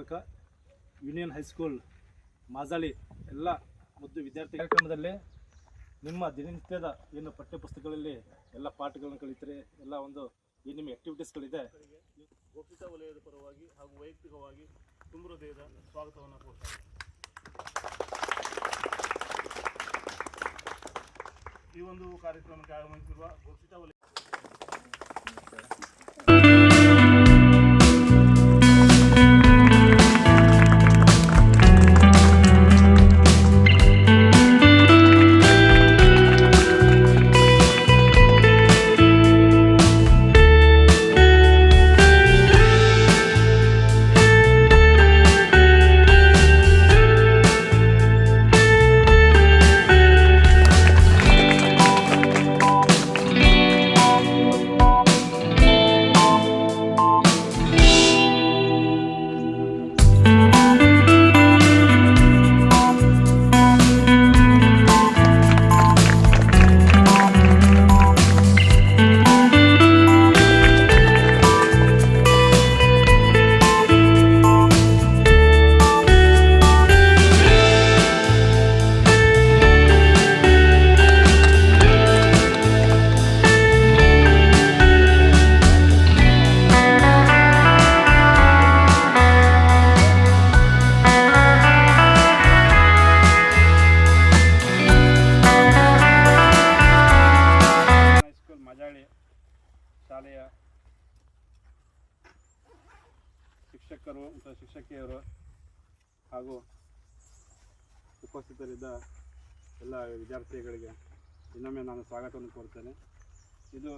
ಮೂಲಕ union high school Majali ಎಲ್ಲ ಮುದ್ದು ವಿದ್ಯಾರ್ಥಿ ಕಾರ್ಯಕ್ರಮದಲ್ಲಿ ನಿಮ್ಮ ದಿನನಿತ್ಯದ ಏನು ಪಠ್ಯಪುಸ್ತಕಗಳಲ್ಲಿ ಎಲ್ಲ ಪಾಠಗಳನ್ನು ಕಲಿತರೆ ಎಲ್ಲ ಒಂದು ಏನು ನಿಮ್ಮ ಆ್ಯಕ್ಟಿವಿಟೀಸ್ಗಳಿದೆ ಗೋಪಿತ ವಲಯದ ಪರವಾಗಿ ಹಾಗೂ ವೈಯಕ್ತಿಕವಾಗಿ ತುಂಬ ಹೃದಯದ ಸ್ವಾಗತವನ್ನು ಕೊಡ್ತಾರೆ. ಈ ಒಂದು ಕಾರ್ಯಕ್ರಮಕ್ಕೆ ಆಗಮಿಸಿರುವ ಗೋಪಿತ ವಲಯ ಶಾಲೆಯ ಶಿಕ್ಷಕರು ಮತ್ತು ಶಿಕ್ಷಕಿಯರು ಹಾಗೂ ಉಪಸ್ಥಿತರಿದ್ದ ಎಲ್ಲ ವಿದ್ಯಾರ್ಥಿಗಳಿಗೆ ಇನ್ನೊಮ್ಮೆ ನಾನು ಸ್ವಾಗತವನ್ನು ಕೋರ್ತೇನೆ. ಇದು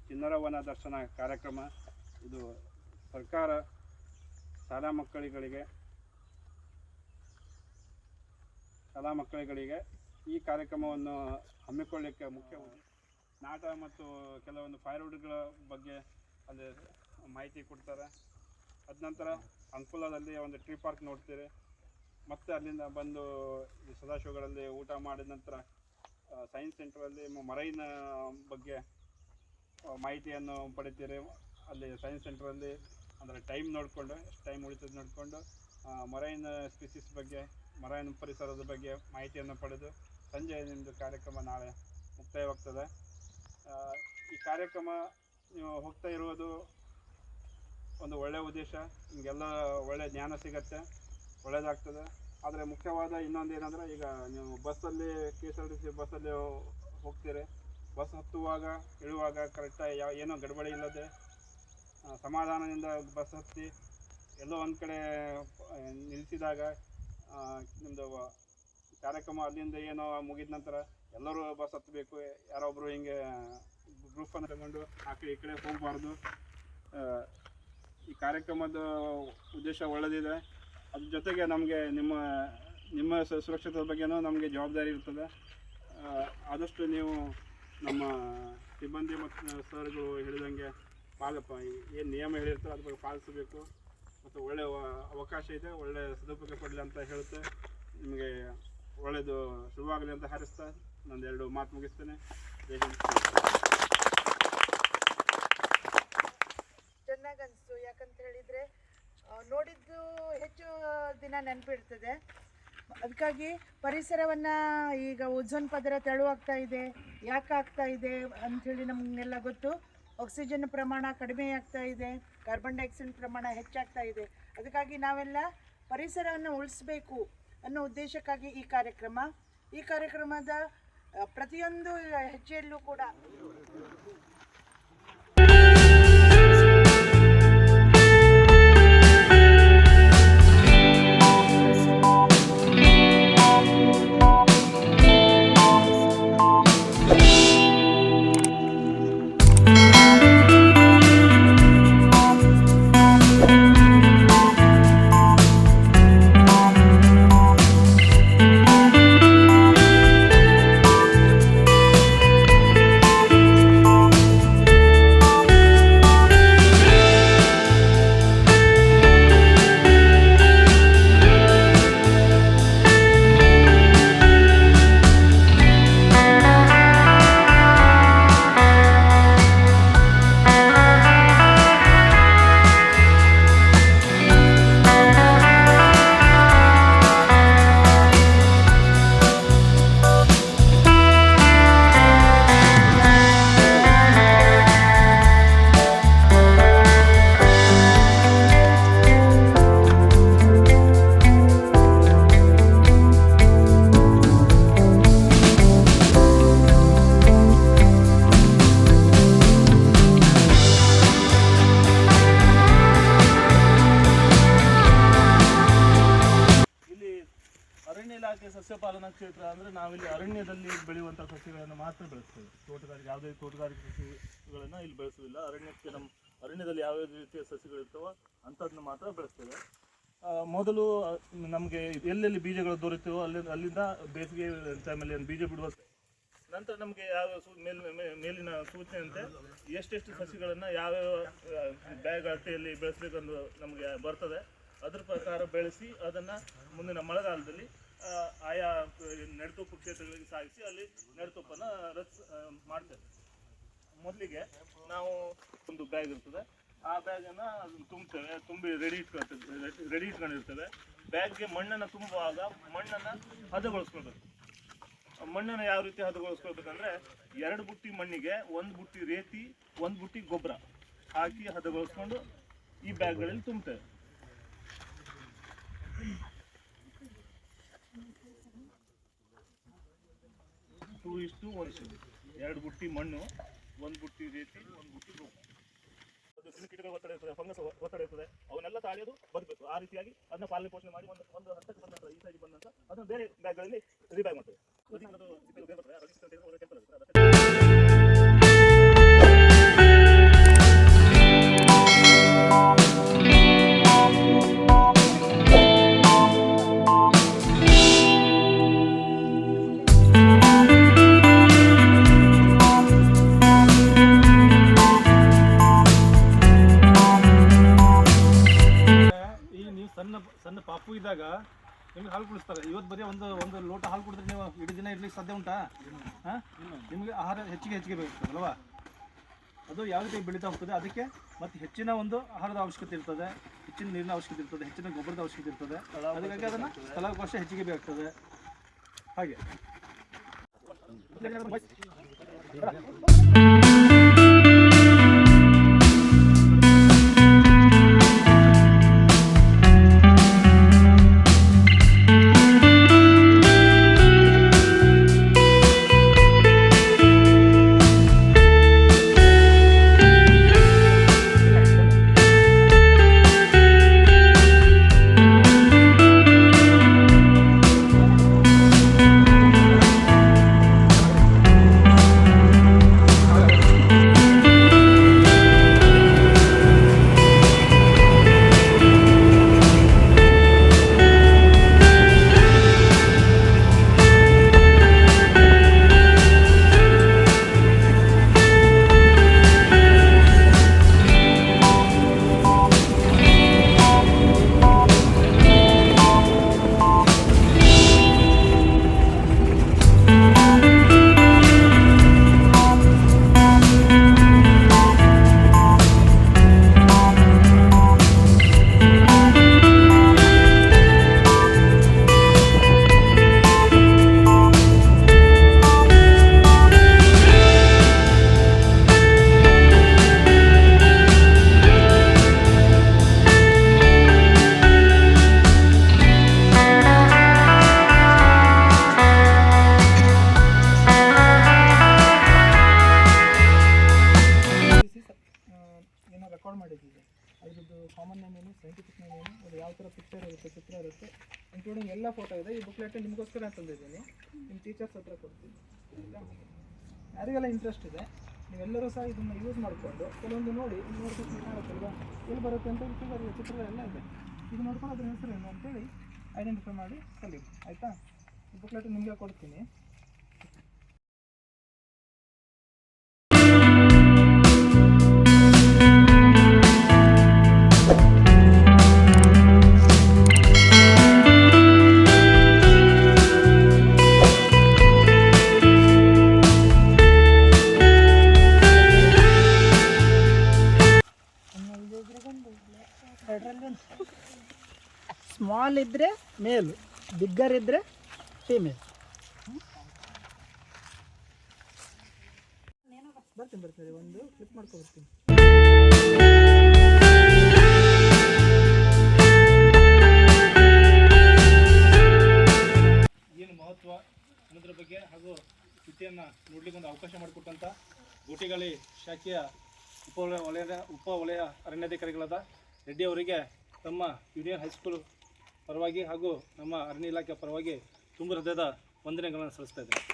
ಚಿಣ್ಣರ ವನ ದರ್ಶನ ಕಾರ್ಯಕ್ರಮ. ಇದು ಸರ್ಕಾರ ಶಾಲಾ ಮಕ್ಕಳಿಗೆ ಈ ಕಾರ್ಯಕ್ರಮವನ್ನು ಹಮ್ಮಿಕೊಳ್ಳಲಿಕ್ಕೆ ಮುಖ್ಯ ನಾಟ ಮತ್ತು ಕೆಲವೊಂದು ಫೈರ್ವುಡ್ಗಳ ಬಗ್ಗೆ ಅಲ್ಲಿ ಮಾಹಿತಿ ಕೊಡ್ತಾರೆ. ಅದ ನಂತರ ಅಂಕೋಲಾದಲ್ಲಿ ಒಂದು ಟ್ರೀ ಪಾರ್ಕ್ ನೋಡ್ತೀರಿ. ಮತ್ತು ಅಲ್ಲಿಂದ ಬಂದು ಈ ಸದಾಶಿವಗಳಲ್ಲಿ ಊಟ ಮಾಡಿದ ನಂತರ ಸೈನ್ಸ್ ಸೆಂಟ್ರಲ್ಲಿ ಮರೈನ್ ಬಗ್ಗೆ ಮಾಹಿತಿಯನ್ನು ಪಡಿತೀರಿ. ಅಲ್ಲಿ ಸೈನ್ಸ್ ಸೆಂಟ್ರಲ್ಲಿ ಅಂದರೆ ಟೈಮ್ ನೋಡಿಕೊಂಡು ಎಷ್ಟು ಟೈಮ್ ಉಳಿತದೆ ನೋಡಿಕೊಂಡು ಮರೈನ್ ಸ್ಪೀಸೀಸ್ ಬಗ್ಗೆ, ಮರೈನ್ ಪರಿಸರದ ಬಗ್ಗೆ ಮಾಹಿತಿಯನ್ನು ಪಡೆದು ಸಂಜೆ ನಿಮ್ಮದು ಕಾರ್ಯಕ್ರಮ ನಾಳೆ ಮುಕ್ತಾಯವಾಗ್ತದೆ. ಈ ಕಾರ್ಯಕ್ರಮ ನೀವು ಹೋಗ್ತಾ ಇರುವುದು ಒಂದು ಒಳ್ಳೆಯ ಉದ್ದೇಶ, ನಿಮಗೆಲ್ಲ ಒಳ್ಳೆಯ ಜ್ಞಾನ ಸಿಗತ್ತೆ, ಒಳ್ಳೆಯದಾಗ್ತದೆ. ಆದರೆ ಮುಖ್ಯವಾದ ಇನ್ನೊಂದು ಏನಂದರೆ, ಈಗ ನೀವು ಬಸ್ಸಲ್ಲಿ KSRTC ಬಸ್ಸಲ್ಲಿ ಹೋಗ್ತೀರಿ. ಬಸ್ ಹತ್ತುವಾಗ ಇಳುವಾಗ ಕರೆಕ್ಟಾಗಿ ಏನೋ ಗಡಬಡಿ ಇಲ್ಲದೆ ಸಮಾಧಾನದಿಂದ ಬಸ್ ಹತ್ತಿ ಎಲ್ಲೋ ಒಂದು ಕಡೆ ನಿಲ್ಲಿಸಿದಾಗ ನಿಮ್ಮದು ಕಾರ್ಯಕ್ರಮ ಅಲ್ಲಿಂದ ಏನೋ ಮುಗಿದ ನಂತರ ಎಲ್ಲರೂ ಬಸ್ ಹತ್ತಬೇಕು. ಯಾರೊಬ್ಬರು ಹಿಂಗೆ ಗ್ರೂಪನ್ನು ತಗೊಂಡು ಆ ಕಡೆ ಈ ಕಡೆ ಹೋಗಬಾರ್ದು. ಈ ಕಾರ್ಯಕ್ರಮದ ಉದ್ದೇಶ ಒಳ್ಳೆಯದಿದೆ. ಅದ್ರ ಜೊತೆಗೆ ನಮಗೆ ನಿಮ್ಮ ಸುರಕ್ಷತೆ ಬಗ್ಗೆನೂ ನಮಗೆ ಜವಾಬ್ದಾರಿ ಇರ್ತದೆ. ಆದಷ್ಟು ನೀವು ನಮ್ಮ ಸಿಬ್ಬಂದಿ ಮತ್ತು ಸರ್ಗಳು ಹೇಳಿದಂಗೆ ಏನು ನಿಯಮ ಹೇಳಿರ್ತಾರೆ ಅದ್ರ ಬಗ್ಗೆ ಪಾಲಿಸಬೇಕು. ಮತ್ತು ಒಳ್ಳೆಯ ಅವಕಾಶ ಇದೆ, ಒಳ್ಳೆಯ ಸದುಪಯೋಗ ಪಡಲಿ ಅಂತ ಹೇಳುತ್ತೆ. ನಿಮಗೆ ಒಳ್ಳೆಯದು ಶುಭವಾಗಲಿ ಅಂತ ಹಾರೈಸ್ತಾ ನಂದೆರಡು ಮಾತು ಮುಗಿಸ್ತೇನೆ. ಚೆನ್ನಾಗಿ ಅನಿಸ್ತು. ಯಾಕಂತ ಹೇಳಿದರೆ ನೋಡಿದ್ದು ಹೆಚ್ಚು ದಿನ ನೆನಪಿಡ್ತದೆ. ಅದಕ್ಕಾಗಿ ಪರಿಸರವನ್ನು ಈಗ ಓಝೋನ್ ಪದರ ತೆಳುವಾಗ್ತಾ ಇದೆ. ಯಾಕೆ ಆಗ್ತಾ ಇದೆ ಅಂಥೇಳಿ ನಮಗೆಲ್ಲ ಗೊತ್ತು. ಆಕ್ಸಿಜನ್ ಪ್ರಮಾಣ ಕಡಿಮೆ ಆಗ್ತಾ ಇದೆ, ಕಾರ್ಬನ್ ಡೈಆಕ್ಸೈಡ್ ಪ್ರಮಾಣ ಹೆಚ್ಚಾಗ್ತಾ ಇದೆ. ಅದಕ್ಕಾಗಿ ನಾವೆಲ್ಲ ಪರಿಸರವನ್ನು ಉಳಿಸಬೇಕು ಅನ್ನೋ ಉದ್ದೇಶಕ್ಕಾಗಿ ಈ ಕಾರ್ಯಕ್ರಮದ ಪ್ರತಿಯೊಂದು ಹೆಜ್ಜೆಯಲ್ಲೂ ಕೂಡ ಸಸ್ಯ ಪಾಲನಾ ಕ್ಷೇತ್ರ ಅಂದರೆ ನಾವಿಲ್ಲಿ ಅರಣ್ಯದಲ್ಲಿ ಬೆಳೆಯುವಂಥ ಸಸ್ಯಗಳನ್ನು ಮಾತ್ರ ಬೆಳೆಸ್ತೇವೆ. ಯಾವುದೇ ತೋಟಗಾರಿಕೆ ಸಸ್ಯಗಳನ್ನು ಇಲ್ಲಿ ಬೆಳೆಸೋದಿಲ್ಲ. ಅರಣ್ಯದಲ್ಲಿ ಯಾವ ರೀತಿಯ ಸಸ್ಯಗಳಿರ್ತವೋ ಅಂಥದ್ದನ್ನ ಮಾತ್ರ ಬೆಳೆಸ್ತೇವೆ. ಮೊದಲು ನಮಗೆ ಎಲ್ಲೆಲ್ಲಿ ಬೀಜಗಳು ದೊರೆಯುತ್ತವೋ ಅಲ್ಲಿಂದ ಬೇಸಿಗೆ ಟೈಮಲ್ಲಿ ಬೀಜ ಬಿಡುವ ನಂತರ ನಮಗೆ ಯಾವ ಮೇಲಿನ ಸೂಚನೆಯಂತೆ ಎಷ್ಟೆಷ್ಟು ಸಸಿಗಳನ್ನು ಯಾವ್ಯಾವ ಬ್ಯಾಗ್ ಅಳತೆಯಲ್ಲಿ ಬೆಳೆಸಬೇಕೆಂದು ನಮಗೆ ಬರ್ತದೆ. ಅದರ ಪ್ರಕಾರ ಬೆಳೆಸಿ ಅದನ್ನು ಮುಂದಿನ ಮಳೆಗಾಲದಲ್ಲಿ ಆಯಾ ನೆಡತೋಪು ಕ್ಷೇತ್ರಗಳಿಗೆ ಸಾಗಿಸಿ ಅಲ್ಲಿ ನೆಡತೋಪನ್ನು ಮಾಡ್ತೇವೆ. ಮೊದಲಿಗೆ ನಾವು ಒಂದು ಬ್ಯಾಗ್ ಇರ್ತದೆ, ಆ ಬ್ಯಾಗನ್ನು ತುಂಬುತ್ತೇವೆ. ತುಂಬಿ ರೆಡಿ ಇಟ್ಕೊಂಡಿರ್ತೇವೆ. ಬ್ಯಾಗ್ಗೆ ಮಣ್ಣನ್ನು ತುಂಬುವಾಗ ಮಣ್ಣನ್ನು ಹದಗೊಳಿಸ್ಕೊಳ್ಬೇಕು. ಮಣ್ಣನ್ನು ಯಾವ ರೀತಿ ಹದಗೊಳಿಸ್ಕೊಳ್ಬೇಕಂದ್ರೆ 2 ಬುಟ್ಟಿ ಮಣ್ಣಿಗೆ 1 ಬುಟ್ಟಿ ರೇತಿ 1 ಬುಟ್ಟಿ ಗೊಬ್ಬರ ಹಾಕಿ ಹದಗೊಳಿಸ್ಕೊಂಡು ಈ ಬ್ಯಾಗ್ಗಳಲ್ಲಿ ತುಂಬುತ್ತೇವೆ. ಟೂ ಇಷ್ಟು 2 ಬುಟ್ಟಿ ಮಣ್ಣು, 1 ಬುಟ್ಟಿ ರೇತಿ, 1 ಬುಟ್ಟಿ ಗೊಬ್ಬರ. ಅದು ಕ್ರಿಮಿಕೀಟಗಳ ಒತ್ತಡ ಇರ್ತದೆ, ಫಂಗಸ್ ಒತ್ತಡ ಇರ್ತದೆ, ಅವನ್ನೆಲ್ಲ ತಾಳಿಯೋದು ಬದುಕಬೇಕು. ಆ ರೀತಿಯಾಗಿ ಅದನ್ನ ಪಾಲನೆ ಪೋಷಣೆ ಮಾಡಿ ಒಂದು ಹಂತಕ್ಕೆ ಬಂದ ನಂತರ ಈ ಸೈಜ್ ಬಂದ ನಂತರ ಅದನ್ನು ಬೇರೆ ಬ್ಯಾಗ್ಗಳಲ್ಲಿ ರೀಬ್ಯಾಗ್ ಮಾಡ್ತೇವೆ. ಸಣ್ಣ ಪಾಪು ಇದ್ದಾಗ ನಿಮ್ಗೆ ಹಾಲು ಕುಡಿಸ್ತಾರೆ. ಇವತ್ತು ಬರೀ ಒಂದು ಲೋಟ ಹಾಲು ಕುಡಿದ್ರೆ ನೀವು ಇಡೀ ದಿನ ಇಡ್ಲಿಕ್ಕೆ ಸಾಧ್ಯ ಉಂಟಾ? ಹಾಂ, ನಿಮಗೆ ಆಹಾರ ಹೆಚ್ಚಿಗೆ ಬೇಕಾಗ್ತದಲ್ವಾ? ಅದು ಯಾವ ರೀತಿ ಬೆಳೀತಾ ಹೋಗ್ತದೆ, ಅದಕ್ಕೆ ಮತ್ತು ಹೆಚ್ಚಿನ ಒಂದು ಆಹಾರದ ಅವಶ್ಯಕತೆ ಇರ್ತದೆ, ಹೆಚ್ಚಿನ ನೀರಿನ ಅವಶ್ಯಕತೆ ಇರ್ತದೆ, ಹೆಚ್ಚಿನ ಗೊಬ್ಬರದ ಅವಶ್ಯಕತೆ ಇರ್ತದೆ. ಅದಕ್ಕಾಗಿ ಅದನ್ನು ಸ್ಥಳಾವಕಾಶ ಹೆಚ್ಚಿಗೆ ಬೇಕಾಗ್ತದೆ. ಹಾಗೆ ಕಾಮನ್ ನೇಮ್ ಏನು, ಸೈಂಟಿಫಿಕ್ ನೇಮ್ ಏನು, ಅದು ಯಾವ ಥರ ಪಿಕ್ಚರ್ ಇರುತ್ತೆ, ಚಿತ್ರ ಇರುತ್ತೆ, ಇನ್ಕ್ಲೂಡಿಂಗ್ ಎಲ್ಲ ಫೋಟೋ ಇದೆ. ಈ ಬುಕ್ಲೆಟ್ ನಿಮಗೋಸ್ಕರ ತಂದಿದ್ದೀನಿ, ನಿಮ್ಮ ಟೀಚರ್ಸ್ ಹತ್ರ ಕೊಡ್ತೀನಿ. ಆಯಿತಾ? ಯಾರಿಗೆಲ್ಲ ಇಂಟ್ರೆಸ್ಟ್ ಇದೆ ನೀವೆಲ್ಲರೂ ಸಹ ಇದನ್ನು ಯೂಸ್ ಮಾಡಿಕೊಂಡು ಕೆಲವೊಂದು ನೋಡ್ಬೇಕು ಆಗುತ್ತಲ್ವಾ, ಎಲ್ಲಿ ಬರುತ್ತೆ ಅಂತ ಫಿಗರ್ ಚಿತ್ರಗಳೆಲ್ಲ ಇದೆ. ಇದು ನೋಡ್ಕೊಂಡು ಅದ್ರ ಹೆಸರು ಏನು ಅಂತೇಳಿ ಐಡೆಂಟಿಫೈ ಮಾಡಿ ಕಲಿ. ಆಯಿತಾ? ಈ ಬುಕ್ಲೆಟ್ ನಿಮಗೆ ಕೊಡ್ತೀನಿ. ಸ್ಮಾಲ್ ಇದ್ದರೆ ಮೇಲು, ಬಿಗ್ಗರ್ ಇದ್ದರೆ ಫೀಮೇಲ್. ಬರ್ತೀನಿ ಒಂದು ಕ್ಲಿಪ್ ಮಾಡ್ಕೊಬರ್ತೀನಿ. ಏನು ಮಹತ್ವ ಅನ್ನೋದ್ರ ಬಗ್ಗೆ ಹಾಗೂ ಸ್ಥಿತಿಯನ್ನು ನೋಡ್ಲಿಕ್ಕೆ ಒಂದು ಅವಕಾಶ ಮಾಡಿಕೊಟ್ಟಂಥ ಗೋಟಿಗಾಳಿ ಶಾಖೆಯ ಉಪ ವಲಯ ಅರಣ್ಯಾಧಿಕಾರಿಗಳಾದ ರೆಡ್ಡಿ ಅವರಿಗೆ ತಮ್ಮ ಯೂನಿಯನ್ ಹೈಸ್ಕೂಲ್ ಪರವಾಗಿ ಹಾಗೂ ನಮ್ಮ ಅರಣ್ಯ ಇಲಾಖೆ ಪರವಾಗಿ ತುಂಬ ಹೃದಯದ ವಂದನೆಗಳನ್ನು ಸಲ್ಲಿಸ್ತಾ ಇದ್ದೀನಿ.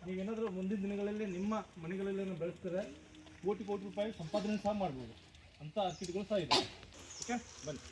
ನೀವೇನಾದರೂ ಮುಂದಿನ ದಿನಗಳಲ್ಲಿ ನಿಮ್ಮ ಮನೆಗಳಲ್ಲಿ ಬೆಳೆಸಿದ್ರೆ ಕೋಟಿ ರೂಪಾಯಿ ಸಂಪಾದನೆ ಸಹ ಮಾಡ್ಬೋದು ಅಂತ ಕಿಟ್ಗಳು ಸಹ ಇದೆ. ಓಕೆ, ಬನ್ನಿ.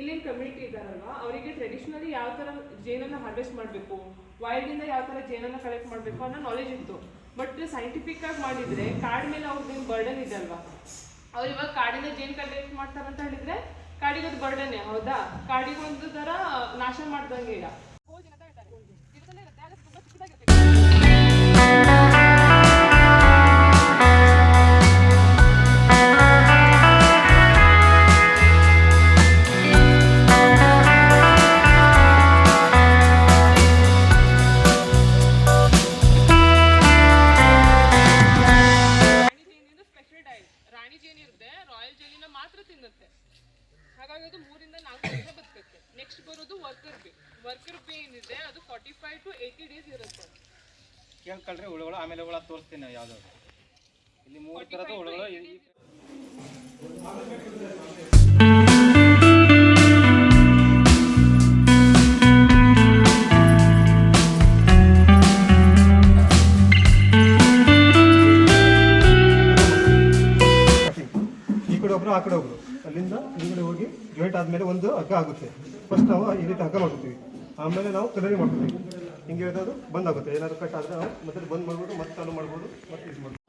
ಇಲ್ಲಿನ ಕಮ್ಯುನಿಟಿ ಇದ್ದಾರಲ್ವಾ ಅವರಿಗೆ ಟ್ರೆಡಿಷನಲಿ ಯಾವ ಥರ ಜೇನನ್ನು ಹಾರ್ವೆಸ್ಟ್ ಮಾಡಬೇಕು, ವೈಲ್ಡಿಂದ ಯಾವ ಥರ ಜೇನನ್ನು ಕಲೆಕ್ಟ್ ಮಾಡಬೇಕು ಅನ್ನೋ ನಾಲೆಜ್ ಇತ್ತು. ಬಟ್ ಸೈಂಟಿಫಿಕ್ ಆಗಿ ಮಾಡಿದರೆ ಕಾಡ್ ಮೇಲೆ ಅವ್ರದ್ದೇನು ಬರ್ಡನ್ ಇದೆ ಅಲ್ವಾ, ಅವ್ರು ಇವಾಗ ಕಾಡಿನ ಜೇನು ಕಲೆಕ್ಟ್ ಮಾಡ್ತಾರಂತ ಹೇಳಿದರೆ ಕಾಡಿಗೊಂದು ಬರ್ಡನ್ನೇ ಹೌದಾ, ಕಾಡಿಗೊಂದು ಥರ ನಾಶ ಮಾಡ್ದಂಗೆ ಈಗ ರಾಣಿ ಜೇನು ಇರುತ್ತೆ, ರಾಯಲ್ ಜೇನಿನ ಮಾತ್ರ ತಿನ್ನುತ್ತೆ. ಹಾಗಾಗಿ ಅದು 3 ರಿಂದ 4 ವರ್ಷ ಬದುಕುತ್ತೆ. ನೆಕ್ಸ್ಟ್ ಬರೋದು ವರ್ಕರ್ ಬೇ. ವರ್ಕರ್ ಬೇ ಏನಿದೆ ಅದು 45 to 80 ಡೇಸ್ ಇರುತ್ತೆ. ಕೇಳ್ಕೊಳ್ರಿ ಹುಳುಗಳು, ಆಮೇಲೆ ಹುಳ ತೋರಿಸ್ತೀನಿ ಯಾವ್ದಾದ್ರು. ಇಲ್ಲಿ 3 ಥರದ ಹುಳುಗಳು. ಈ ಕಡೆ ಒಬ್ರು ಆ ಕಡೆ ಹೋಗೋದು. ಅಲ್ಲಿಂದ ಹಿಂಗಡೆ ಹೋಗಿ ಜಾಯಿಂಟ್ ಆದಮೇಲೆ ಒಂದು ಹಗ್ಗ ಆಗುತ್ತೆ. ಫಸ್ಟ್ ನಾವು ಈ ರೀತಿ ಹಗ್ಗ ಮಾಡ್ಕೊತೀವಿ, ಆಮೇಲೆ ನಾವು ಕಲರಿಂಗ್ ಮಾಡ್ಕೊತೀವಿ. ಹಿಂಗೆ ಅದು ಬಂದ್ ಆಗುತ್ತೆ. ಏನಾದ್ರು ಕಟ್ ಆದರೆ ನಾವು ಮತ್ತೆ ಬಂದ್ ಮಾಡ್ಬೋದು, ಮತ್ತೆ ಚಾಲು ಮಾಡ್ಬೋದು, ಮತ್ತೆ ಇದು ಮಾಡ್ಬೋದು.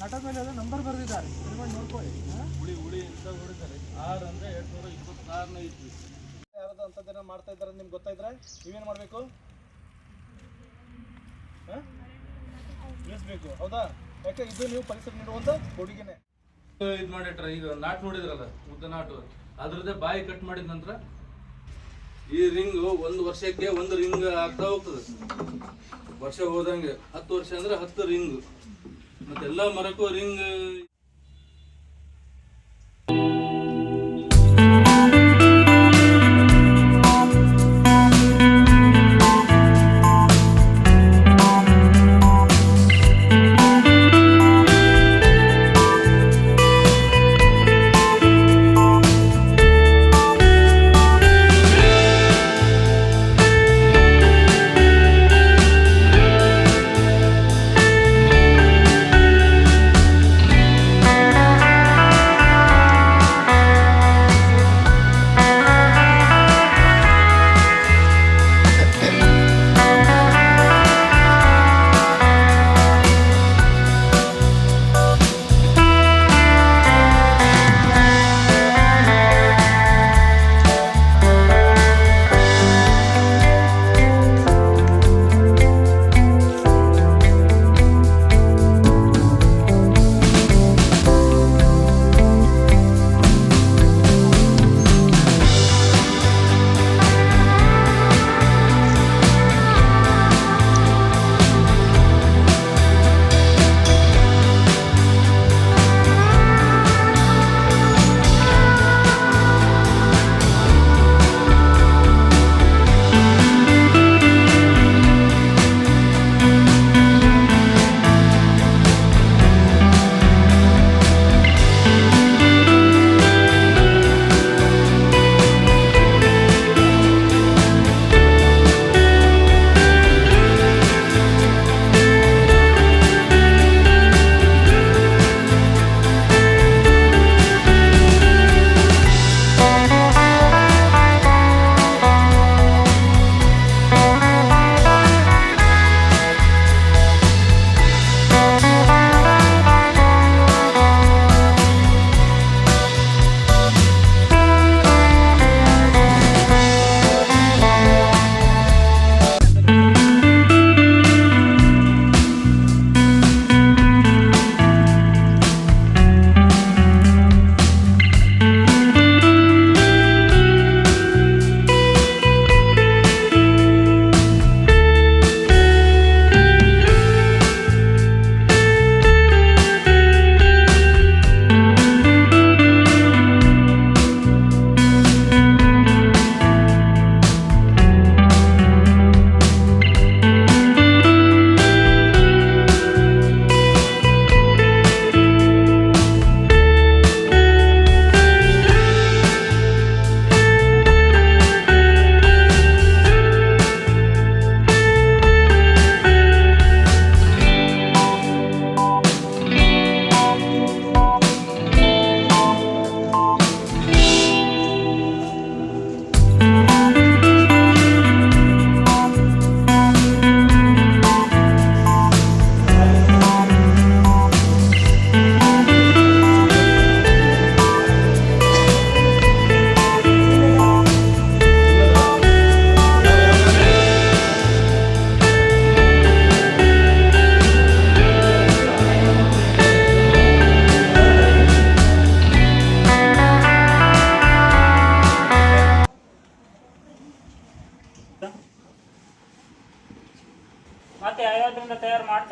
ನಾಟಕ ಮೇಲೆ ಅದು ನಂಬರ್ ಬರೆದಿದ್ದಾರೆ, ತಿಳ್ಕೊಂಡು ನೋಡ್ಕೊಳ್ಳಿ. ಹುಳಿ ಅಂತ ಹೊಡಿತಾರೆ. 6 ಅಂದರೆ 226ನೇ ಇದ್ವಿ. ಯಾರಾದ್ರು ಅಂಥದ್ದೇನೋ ಮಾಡ್ತಾ ಇದ್ದಾರೆ ನಿಮ್ಗೆ ಗೊತ್ತಾಯಿದ್ರೆ ನೀವೇನು ಮಾಡಬೇಕು? ತಿಳಿಸ್ಬೇಕು, ಹೌದಾ? ಯಾಕೆ ಇದು ನೀವು ಪರಿಸರ ನೀಡುವಂಥ ಕೊಡುಗೆನೆ. ಇದು ಮಾಡಿಟ್ರ ಈಗ ನಾಟ್ ನೋಡಿದ್ರಲ್ಲ, ಉದ್ದ ನಾಟು ಅದ್ರದ್ದೇ ಬಾಯಿ ಕಟ್ ಮಾಡಿದ ನಂತರ ಈ ರಿಂಗ್ 1 ವರ್ಷಕ್ಕೆ 1 ರಿಂಗ್ ಆಗ್ತಾ ಹೋಗ್ತದೆ. ವರ್ಷ ಹೋದಂಗೆ 10 ವರ್ಷ ಅಂದ್ರೆ 10 ರಿಂಗ್. ಮತ್ತೆಲ್ಲ ಮರಕ್ಕೂ ರಿಂಗ್.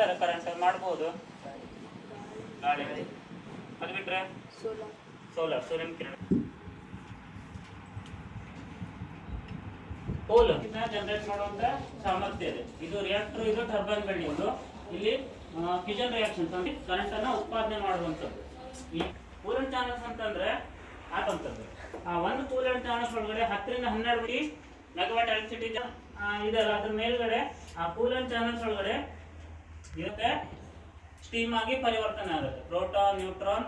ಯಾವ್ದಾರ ಕರೆಂಟ್ ಮಾಡ್ಬೋದು? ಗಾಳಿ. ಅದು ಬಿಟ್ರೆ ಸೋಲಾರ್, ಸೂರ್ಯನ ಕಿರಣ. ಪೋಲ್ ಜನರೇಟ್ ಮಾಡುವಂತ ಸಾಮರ್ಥ್ಯ ಇದೆ. ಇದು ರಿಯಾಕ್ಟರ್, ಇದು ಟರ್ಬೈನ್ ಬಿಲ್ಡಿಂಗ್. ಇಲ್ಲಿ ಫ್ಯೂಷನ್ ರಿಯಾಕ್ಷನ್ಸ್ ಅಂದ್ರೆ ಕರೆಂಟ್ ಅನ್ನ ಉತ್ಪಾದನೆ ಮಾಡುವಂಥದ್ದು. ಈ ಕೂಲೆಂಟ್ ಚಾನಲ್ಸ್ ಅಂತಂದ್ರೆ ಆತಂತದ್ದು. ಒಂದು ಕೂಲೆಂಟ್ ಚಾನಲ್ಸ್ ಒಳಗಡೆ 10 ರಿಂದ 12 ಮೆಗಾವಾಟ್ ಎಲೆಕ್ಟ್ರಿಸಿಟಿ ಇದೆಲ್ಲ. ಅದ್ರ ಮೇಲ್ಗಡೆ ಆ ಕೂಲೆಂಟ್ ಚಾನಲ್ಸ್ ಒಳಗಡೆ ಇರುತ್ತೆ, ಸ್ಟೀಮ್ ಆಗಿ ಪರಿವರ್ತನೆ ಆಗುತ್ತೆ. Proton, neutron.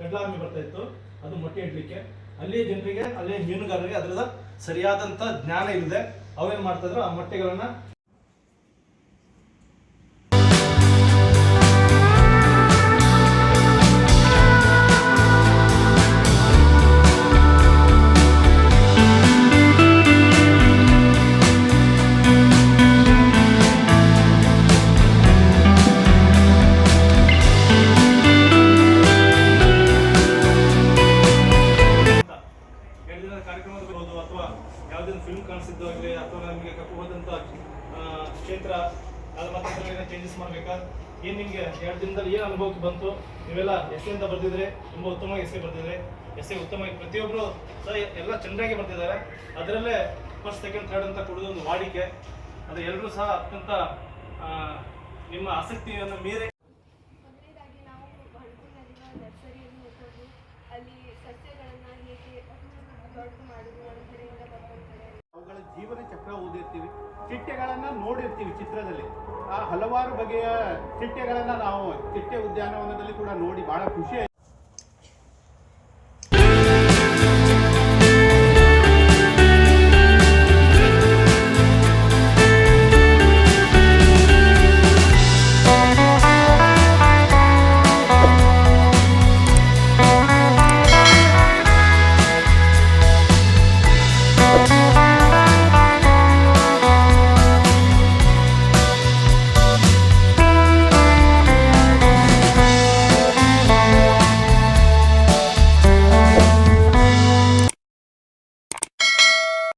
ಕಡ್ಲಾಮಿ ಬರ್ತಾ ಇತ್ತು, ಅದು ಮೊಟ್ಟೆ ಇಡ್ಲಿಕ್ಕೆ. ಅಲ್ಲಿಯ ಜನರಿಗೆ, ಅಲ್ಲಿಯ ಮೀನುಗಾರರಿಗೆ ಅದರದ ಸರಿಯಾದಂಥ ಜ್ಞಾನ ಇಲ್ಲದೆ ಅವೇನು ಮಾಡ್ತಿದ್ರು, ಆ ಮೊಟ್ಟೆಗಳನ್ನ ಚೇಂಜಸ್ ಮಾಡಬೇಕಾ, ಏನು ನಿಮಗೆ 2 ದಿನದಲ್ಲಿ ಏನು ಅನುಭವಕ್ಕೆ ಬಂತು, ನೀವೆಲ್ಲ ಎಸ್ಸೆಯಿಂದ ಬರ್ತಿದ್ರೆ ತುಂಬ ಉತ್ತಮವಾಗಿ ಎಸ್ಸೆ ಬರ್ತಿದ್ರೆ, ಎಸ್ಸೆ ಉತ್ತಮವಾಗಿ ಪ್ರತಿಯೊಬ್ಬರು ಸಹ ಎಲ್ಲ ಚೆನ್ನಾಗಿ ಬರ್ತಿದ್ದಾರೆ. ಅದರಲ್ಲೇ ಫಸ್ಟ್ ಸೆಕೆಂಡ್ ಥರ್ಡ್ ಅಂತ ಕೊಡೋದು ಒಂದು ವಾಡಿಕೆ. ಅದು ಎಲ್ಲರೂ ಸಹ ಅತ್ಯಂತ ನಿಮ್ಮ ಆಸಕ್ತಿಯನ್ನು ಮೀರಿ ಮೊದಲನೇದಾಗಿ ನಾವು ಹಣಕೂರಿನಲ್ಲಿರುವ ನರ್ಸರಿಯನ್ನು ಹೋಗೋದು, ಅಲ್ಲಿ ಸಸ್ಯಗಳನ್ನು ಹೇಗೆ ದೊಡ್ಡ ಮಾಡೋದು, ಒಂದು ಕಡೆಯಿಂದ ಮತ್ತೊಂದು ಕಡೆ. ಅವುಗಳ ಜೀವನ ಚಕ್ರ ಓದಿರ್ತೀವಿ, ಚಿಟ್ಟೆಗಳನ್ನು ನೋಡಿರ್ತೀವಿ ಚಿತ್ರದಲ್ಲಿ. ಆ ಹಲವಾರು ಬಗೆಯ ಚಿಟ್ಟೆಗಳನ್ನು ನಾವು ಚಿಟ್ಟೆ ಉದ್ಯಾನವನದಲ್ಲಿ ಕೂಡ ನೋಡಿ ಭಾಳ ಖುಷಿ